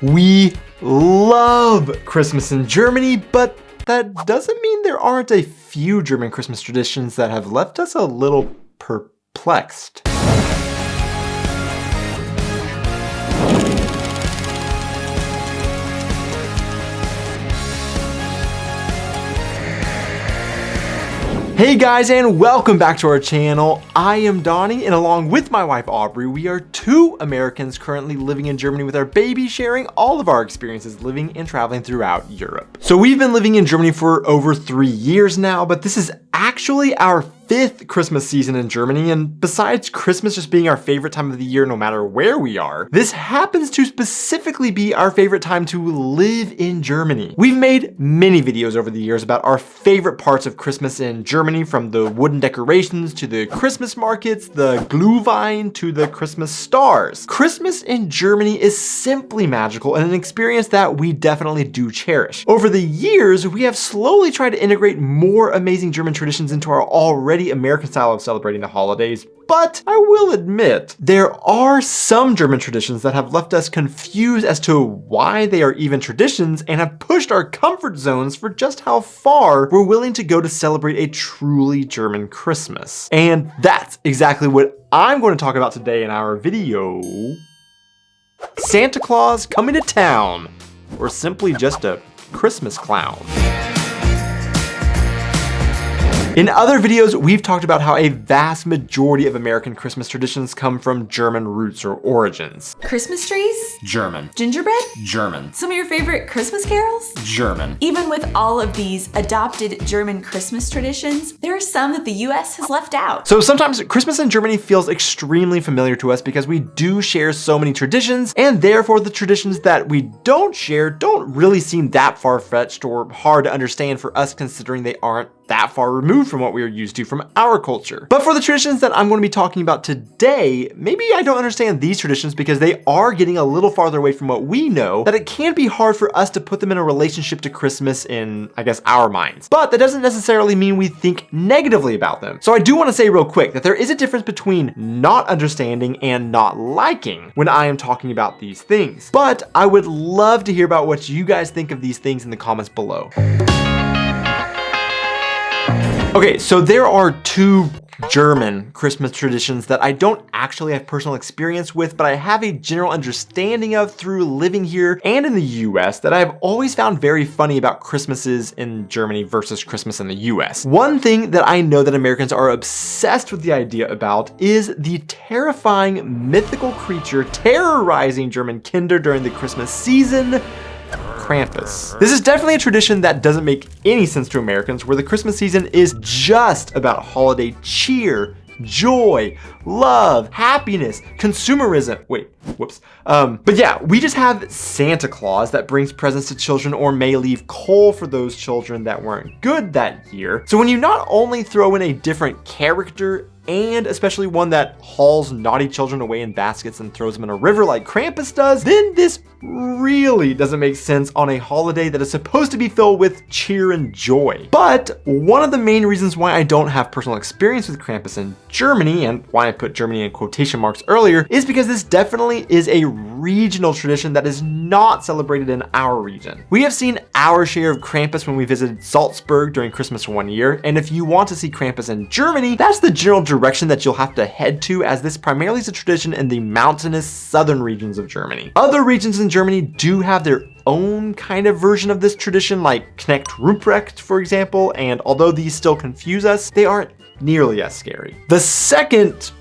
We love Christmas in Germany, but that doesn't mean there aren't a few German Christmas traditions that have left us a little perplexed. Hey guys, and welcome back to our channel. I am Donnie, and along with my wife Aubrey, we are two Americans currently living in Germany with our baby, sharing all of our experiences living and traveling throughout Europe. So we've been living in Germany for over 3 years now, but this is actually our 5th Christmas season in Germany, and besides Christmas just being our favorite time of the year no matter where we are, this happens to specifically be our favorite time to live in Germany. We've made many videos over the years about our favorite parts of Christmas in Germany, from the wooden decorations to the Christmas markets, the glühwein to the Christmas stars. Christmas in Germany is simply magical and an experience that we definitely do cherish. Over the years, we have slowly tried to integrate more amazing German traditions into our already American style of celebrating the holidays, but I will admit, there are some German traditions that have left us confused as to why they are even traditions and have pushed our comfort zones for just how far we're willing to go to celebrate a truly German Christmas. And that's exactly what I'm going to talk about today in our video. Santa Claus coming to town, or simply just a Christmas clown. In other videos, we've talked about how a vast majority of American Christmas traditions come from German roots or origins. Christmas trees? German. Gingerbread? German. Some of your favorite Christmas carols? German. Even with all of these adopted German Christmas traditions, there are some that the US has left out. So sometimes Christmas in Germany feels extremely familiar to us because we do share so many traditions, and therefore the traditions that we don't share don't really seem that far-fetched or hard to understand for us, considering they aren't that far removed from what we are used to from our culture. But for the traditions that I'm going to be talking about today, maybe I don't understand these traditions because they are getting a little farther away from what we know, that it can be hard for us to put them in a relationship to Christmas in, I guess, our minds. But that doesn't necessarily mean we think negatively about them. So I do want to say real quick that there is a difference between not understanding and not liking when I am talking about these things. But I would love to hear about what you guys think of these things in the comments below. Okay, so there are two German Christmas traditions that I don't actually have personal experience with, but I have a general understanding of through living here and in the US that I've always found very funny about Christmases in Germany versus Christmas in the US. One thing that I know that Americans are obsessed with the idea about is the terrifying mythical creature terrorizing German kinder during the Christmas season, Krampus. This is definitely a tradition that doesn't make any sense to Americans, where the Christmas season is just about holiday cheer, joy, love, happiness, consumerism. Wait, whoops. But yeah, we just have Santa Claus that brings presents to children or may leave coal for those children that weren't good that year. So when you not only throw in a different character, and especially one that hauls naughty children away in baskets and throws them in a river like Krampus does, then this really doesn't make sense on a holiday that is supposed to be filled with cheer and joy. But one of the main reasons why I don't have personal experience with Krampus in Germany, and why I put Germany in quotation marks earlier, is because this definitely is a regional tradition that is not celebrated in our region. We have seen our share of Krampus when we visited Salzburg during Christmas one year, and if you want to see Krampus in Germany, that's the general direction that you'll have to head to, as this primarily is a tradition in the mountainous southern regions of Germany. Other regions in Germany do have their own kind of version of this tradition, like Knecht Ruprecht, for example, and although these still confuse us, they aren't nearly as scary. The second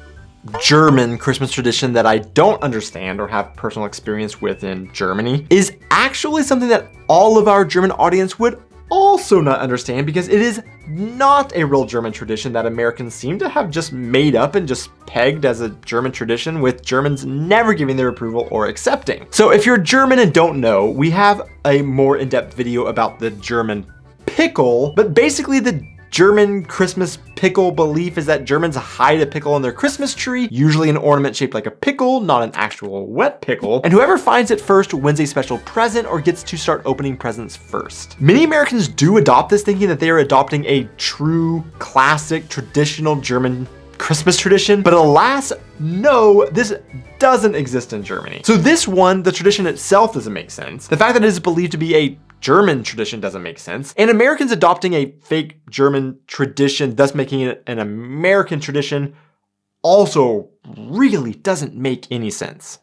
German Christmas tradition that I don't understand or have personal experience with in Germany is actually something that all of our German audience would also not understand, because it is not a real German tradition that Americans seem to have just made up and just pegged as a German tradition, with Germans never giving their approval or accepting. So if you're German and don't know, we have a more in-depth video about the German pickle, but basically the German Christmas pickle belief is that Germans hide a pickle on their Christmas tree, usually an ornament shaped like a pickle, not an actual wet pickle, and whoever finds it first wins a special present or gets to start opening presents first. Many Americans do adopt this, thinking that they are adopting a true, classic, traditional German Christmas tradition, but alas, no, this doesn't exist in Germany. So this one, the tradition itself doesn't make sense. The fact that it is believed to be a German tradition doesn't make sense. And Americans adopting a fake German tradition, thus making it an American tradition, also really doesn't make any sense.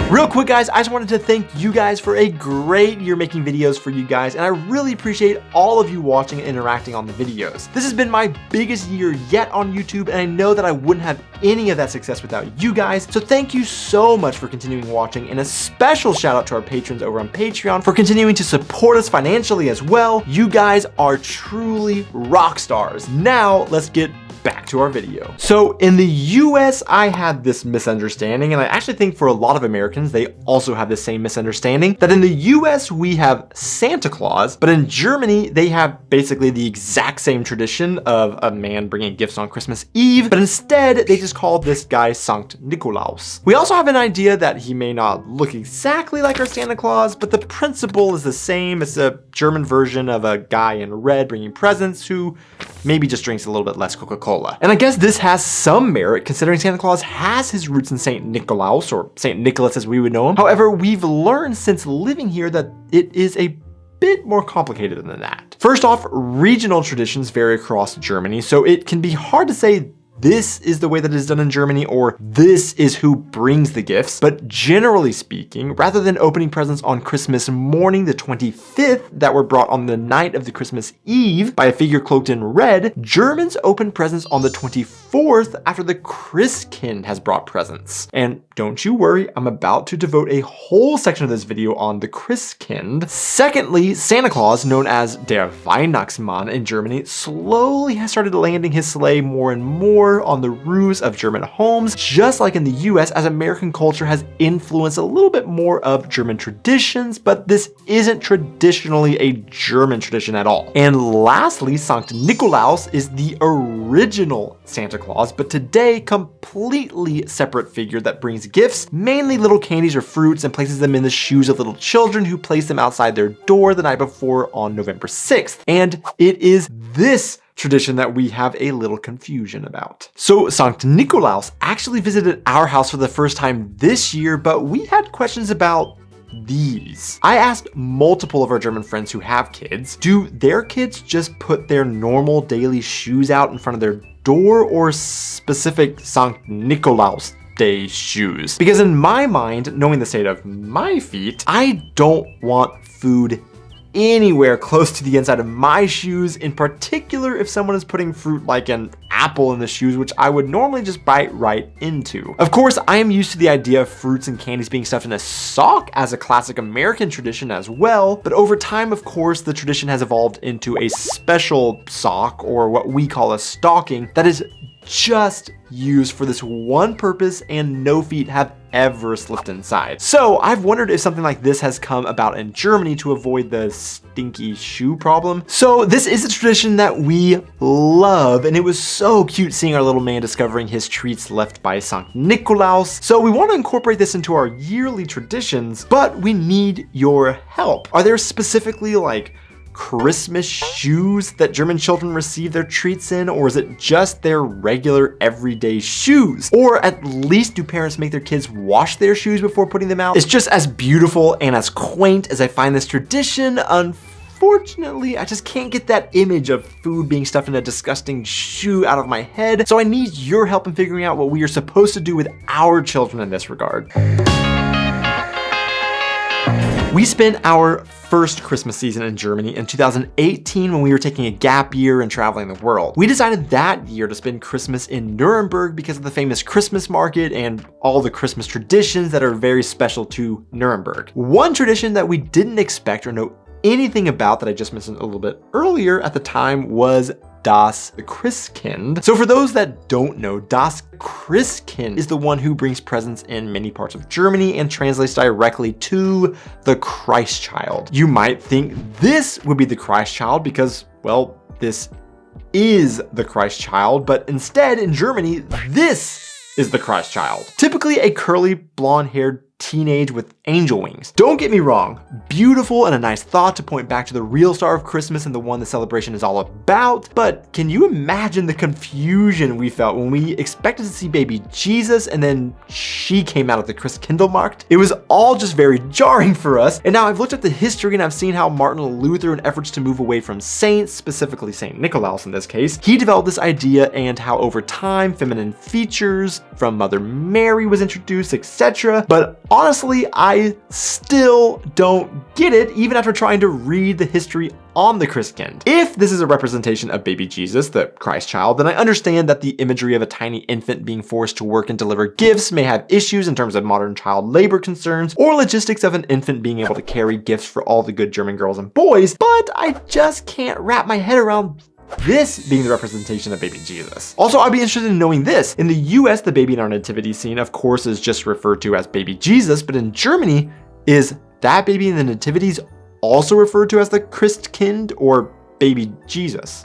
Real quick, guys, I just wanted to thank you guys for a great year making videos for you guys, and I really appreciate all of you watching and interacting on the videos. This has been my biggest year yet on YouTube, and I know that I wouldn't have any of that success without you guys, so thank you so much for continuing watching, and a special shout out to our patrons over on Patreon for continuing to support us financially as well. You guys are truly rock stars. Now, let's get back to our video. So in the US, I had this misunderstanding, and I actually think for a lot of Americans, they also have the same misunderstanding, that in the US, we have Santa Claus, but in Germany, they have basically the exact same tradition of a man bringing gifts on Christmas Eve, but instead, they just call this guy Sankt Nikolaus. We also have an idea that he may not look exactly like our Santa Claus, but the principle is the same. It's a German version of a guy in red bringing presents who maybe just drinks a little bit less Coca-Cola. And I guess this has some merit considering Santa Claus has his roots in St. Nikolaus, or St. Nicholas as we would know him. However, we've learned since living here that it is a bit more complicated than that. First off, regional traditions vary across Germany, so it can be hard to say this is the way that it is done in Germany, or this is who brings the gifts. But generally speaking, rather than opening presents on Christmas morning, the 25th, that were brought on the night of the Christmas Eve by a figure cloaked in red, Germans open presents on the 24th after the Christkind has brought presents. And don't you worry, I'm about to devote a whole section of this video on the Christkind. Secondly, Santa Claus, known as der Weihnachtsmann in Germany, slowly has started landing his sleigh more and more on the roofs of German homes, just like in the US, as American culture has influenced a little bit more of German traditions, but this isn't traditionally a German tradition at all. And lastly, Sankt Nikolaus is the original Santa Claus, but today completely separate figure that brings gifts, mainly little candies or fruits, and places them in the shoes of little children who place them outside their door the night before on November 6th. And it is this tradition that we have a little confusion about. So Sankt Nikolaus actually visited our house for the first time this year, but we had questions about these. I asked multiple of our German friends who have kids, do their kids just put their normal daily shoes out in front of their door, or specific Sankt Nikolaus Day shoes? Because in my mind, knowing the state of my feet, I don't want food anywhere close to the inside of my shoes, in particular if someone is putting fruit like an apple in the shoes, which I would normally just bite right into. Of course, I am used to the idea of fruits and candies being stuffed in a sock as a classic American tradition as well, but over time, of course, the tradition has evolved into a special sock, or what we call a stocking, that is just used for this one purpose, and no feet have ever slipped inside. So I've wondered if something like this has come about in Germany to avoid the stinky shoe problem. So this is a tradition that we love, and it was so cute seeing our little man discovering his treats left by Sankt Nikolaus. So we want to incorporate this into our yearly traditions, but we need your help. Are there specifically like Christmas shoes that German children receive their treats in, or is it just their regular everyday shoes? Or at least do parents make their kids wash their shoes before putting them out? It's just as beautiful and as quaint as I find this tradition. Unfortunately, I just can't get that image of food being stuffed in a disgusting shoe out of my head, so I need your help in figuring out what we are supposed to do with our children in this regard. We spent our first Christmas season in Germany in 2018 when we were taking a gap year and traveling the world. We decided that year to spend Christmas in Nuremberg because of the famous Christmas market and all the Christmas traditions that are very special to Nuremberg. One tradition that we didn't expect or know anything about that I just mentioned a little bit earlier at the time was Das Christkind. So for those that don't know, Das Christkind is the one who brings presents in many parts of Germany and translates directly to the Christ child. You might think this would be the Christ child because, well, this is the Christ child, but instead in Germany, this is the Christ child. Typically a curly blonde-haired teenage with angel wings. Don't get me wrong, beautiful and a nice thought to point back to the real star of Christmas and the one the celebration is all about, but can you imagine the confusion we felt when we expected to see baby Jesus and then she came out of the Christkindlmarkt? It was all just very jarring for us, and now I've looked at the history and I've seen how Martin Luther, in efforts to move away from saints, specifically Saint Nicolaus in this case, he developed this idea, and how over time feminine features from Mother Mary was introduced, etc. But honestly, I still don't get it, even after trying to read the history on the Christkind. If this is a representation of baby Jesus, the Christ child, then I understand that the imagery of a tiny infant being forced to work and deliver gifts may have issues in terms of modern child labor concerns, or logistics of an infant being able to carry gifts for all the good German girls and boys, but I just can't wrap my head around this being the representation of baby Jesus. Also, I'd be interested in knowing this. In the US, the baby in our nativity scene, of course, is just referred to as baby Jesus, but in Germany, is that baby in the nativities also referred to as the Christkind or baby Jesus?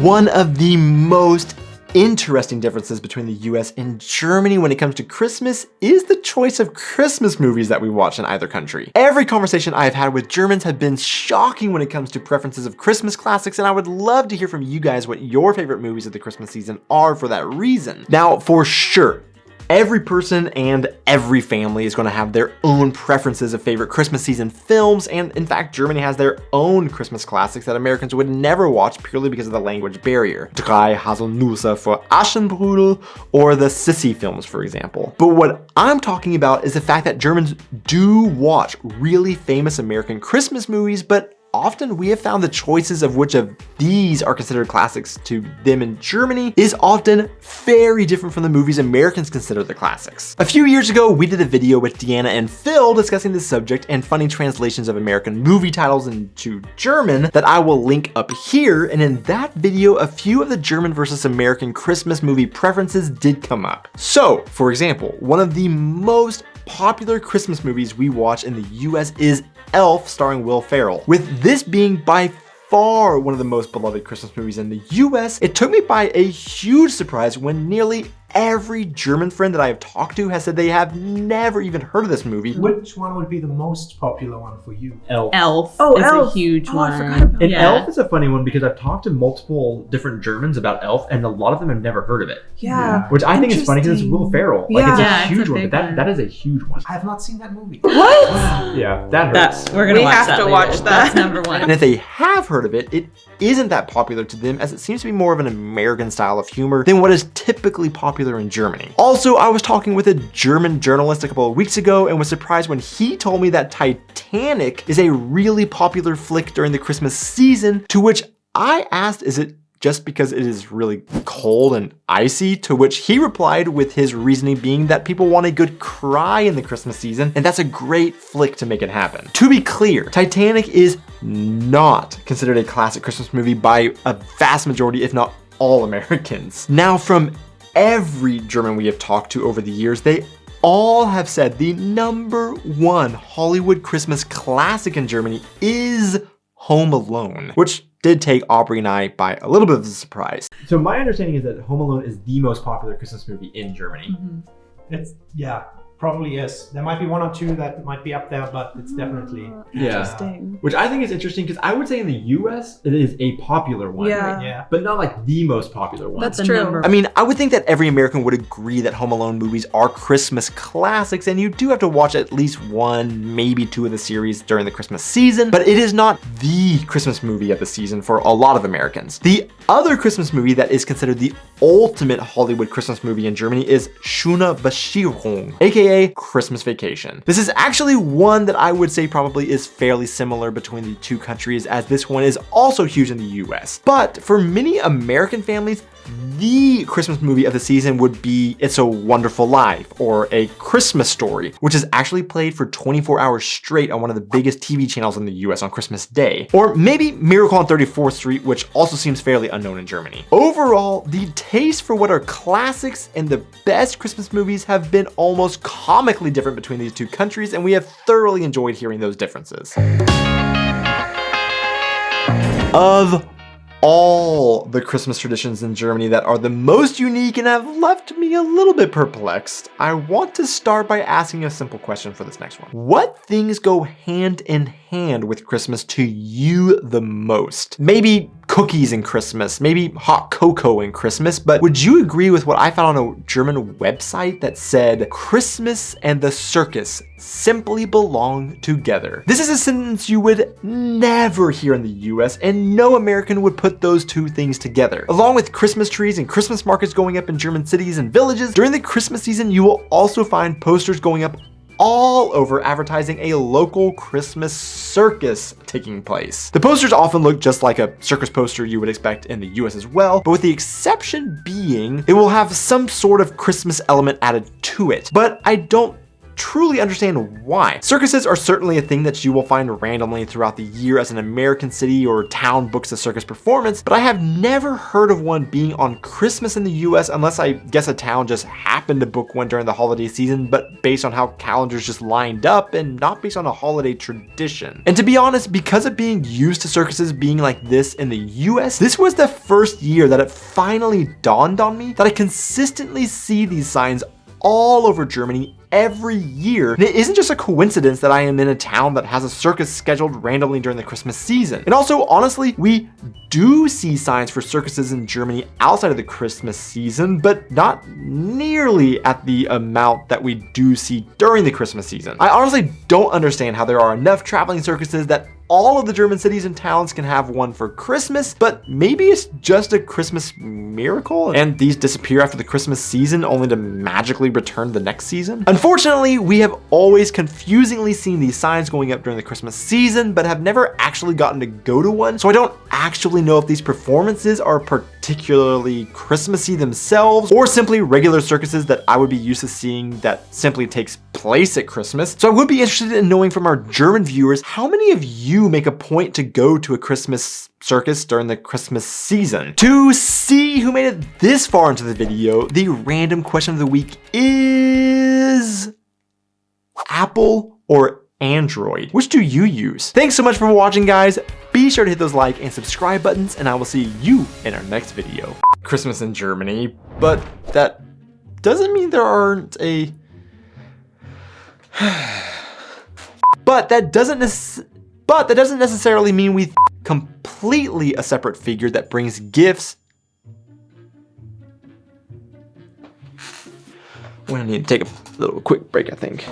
One of the most interesting differences between the US and Germany when it comes to Christmas is the choice of Christmas movies that we watch in either country. Every conversation I've had with Germans have been shocking when it comes to preferences of Christmas classics, and I would love to hear from you guys what your favorite movies of the Christmas season are for that reason. Now, for sure, every person and every family is going to have their own preferences of favorite Christmas season films, and in fact, Germany has their own Christmas classics that Americans would never watch purely because of the language barrier. Drei Haselnüsse für Aschenbrödel, or the Sissy films, for example. But what I'm talking about is the fact that Germans do watch really famous American Christmas movies, but often we have found the choices of which of these are considered classics to them in Germany is often very different from the movies Americans consider the classics. A few years ago, we did a video with Deanna and Phil discussing this subject and funny translations of American movie titles into German that I will link up here, and in that video, a few of the German versus American Christmas movie preferences did come up. So, for example, one of the most popular Christmas movies we watch in the US is Elf, starring Will Ferrell. With this being by far one of the most beloved Christmas movies in the US, it took me by a huge surprise when nearly every German friend that I have talked to has said they have never even heard of this movie. Which one would be the most popular one for you? Elf. Elf Oh, is Elf. a huge Oh, one. I forgot about And Elf is a funny one because I've talked to multiple different Germans about Elf, and a lot of them have never heard of it. Yeah. Which I think is funny because it's Will Ferrell. Like, it's Yeah, a it's huge a one, big but one. that is a huge one. I have not seen that movie. What? Yeah, that hurts. We're gonna We watch have that to later. watch that. That's number one. And if they have heard of it, it isn't that popular to them, as it seems to be more of an American style of humor than what is typically popular in Germany. Also, I was talking with a German journalist a couple of weeks ago and was surprised when he told me that Titanic is a really popular flick during the Christmas season, to which I asked, is it just because it is really cold and icy? To which he replied with his reasoning being that people want a good cry in the Christmas season, and that's a great flick to make it happen. To be clear, Titanic is not considered a classic Christmas movie by a vast majority, if not all, Americans. Now, from every German we have talked to over the years, they all have said the #1 Hollywood Christmas classic in Germany is Home Alone, which did take Aubrey and I by a little bit of a surprise. So my understanding is that Home Alone is the most popular Christmas movie in Germany. It's, yeah, probably is. There might be one or two that might be up there, but it's definitely. Interesting. Which I think is interesting because I would say in the US it is a popular one, Yeah. Yeah. but not like the most popular one. That's The true. number- I mean, I would think that every American would agree that Home Alone movies are Christmas classics, and you do have to watch at least one, maybe two of the series during the Christmas season, but it is not the Christmas movie of the season for a lot of Americans. The other Christmas movie that is considered the ultimate Hollywood Christmas movie in Germany is Schöne Bescherung, aka Christmas Vacation. This is actually one that I would say probably is fairly similar between the two countries, as this one is also huge in the US. But for many American families, the Christmas movie of the season would be It's a Wonderful Life, or A Christmas Story, which is actually played for 24 hours straight on one of the biggest TV channels in the US on Christmas Day. Or maybe Miracle on 34th Street, which also seems fairly unknown in Germany. Overall, the taste for what are classics and the best Christmas movies have been almost comically different between these two countries, and we have thoroughly enjoyed hearing those differences. Of all the Christmas traditions in Germany that are the most unique and have left me a little bit perplexed, I want to start by asking a simple question for this next one. What things go hand in hand with Christmas to you the most? Maybe cookies in Christmas, maybe hot cocoa in Christmas, but would you agree with what I found on a German website that said, Christmas and the circus simply belong together? This is a sentence you would never hear in the US, and no American would put those two things together. Along with Christmas trees and Christmas markets going up in German cities and villages, during the Christmas season, you will also find posters going up all over advertising a local Christmas circus taking place. The posters often look just like a circus poster you would expect in the US as well, but with the exception being, it will have some sort of Christmas element added to it. But I don't truly understand why. Circuses are certainly a thing that you will find randomly throughout the year as an American city or town books a circus performance, but I have never heard of one being on Christmas in the US unless I guess a town just happened to book one during the holiday season, but based on how calendars just lined up and not based on a holiday tradition. And to be honest, because of being used to circuses being like this in the US, this was the first year that it finally dawned on me that I consistently see these signs all over Germany every year. And it isn't just a coincidence that I am in a town that has a circus scheduled randomly during the Christmas season. And also, honestly, we do see signs for circuses in Germany outside of the Christmas season, but not nearly at the amount that we do see during the Christmas season. I honestly don't understand how there are enough traveling circuses that all of the German cities and towns can have one for Christmas, but maybe it's just a Christmas miracle and these disappear after the Christmas season only to magically return the next season. Unfortunately, we have always confusingly seen these signs going up during the Christmas season, but have never actually gotten to go to one, so I don't actually know if these performances are particularly Christmassy themselves or simply regular circuses that I would be used to seeing that simply takes place at Christmas. So I would be interested in knowing from our German viewers, how many of you make a point to go to a Christmas circus during the Christmas season? To see who made it this far into the video, the random question of the week is Apple or Android? Which do you use? Thanks so much for watching, guys. Be sure to hit those like and subscribe buttons, and I will see you in our next video. Christmas in Germany, but that doesn't mean there aren't a... But that doesn't necessarily mean we completely a separate figure that brings gifts. We're gonna need to take a little quick break, I think.